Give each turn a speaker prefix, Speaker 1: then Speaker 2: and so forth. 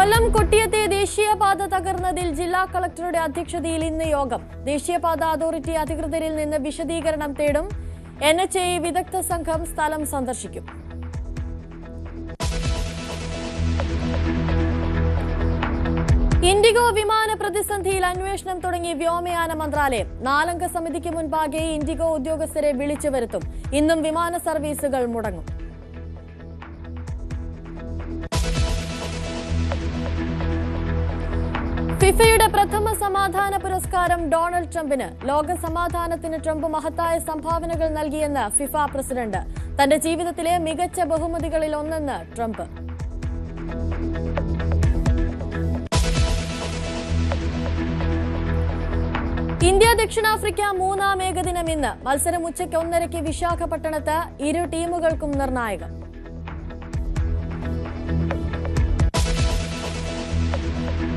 Speaker 1: കൊല്ലം കൊട്ടിയത്തെ ദേശീയപാത തകർന്നതിൽ ജില്ലാ കളക്ടറുടെ അധ്യക്ഷതയിൽ ഇന്ന് യോഗം. ദേശീയപാത അതോറിറ്റി അധികൃതരിൽ നിന്ന് വിശദീകരണം തേടും. NHAI വിദഗ്ധ സംഘം സ്ഥലം സന്ദർശിക്കും. ഇൻഡിഗോ വിമാന പ്രതിസന്ധിയിൽ അന്വേഷണം തുടങ്ങി വ്യോമയാന മന്ത്രാലയം. 4 അംഗ സമിതിക്ക് മുൻപാകെ ഇൻഡിഗോ ഉദ്യോഗസ്ഥരെ വിളിച്ചു വരുത്തും. ഇന്നും വിമാന സർവീസുകൾ മുടങ്ങും. ഫിഫയുടെ പ്രഥമ സമാധാന പുരസ്കാരം ഡൊണാൾഡ് ട്രംപിന്. ലോക സമാധാനത്തിന് ട്രംപ് മഹത്തായ സംഭാവനകൾ നൽകിയെന്ന് ഫിഫ പ്രസിഡന്റ്. തന്റെ ജീവിതത്തിലെ മികച്ച ബഹുമതികളിൽ ഒന്നെന്ന് ട്രംപ്. ഇന്ത്യ ദക്ഷിണാഫ്രിക്ക 3-ാം ഏകദിനം ഇന്ന്. മത്സരം ഉച്ചയ്ക്ക് 1:30 വിശാഖപട്ടണത്ത്. ഇരു ടീമുകൾക്കും നിർണായകം.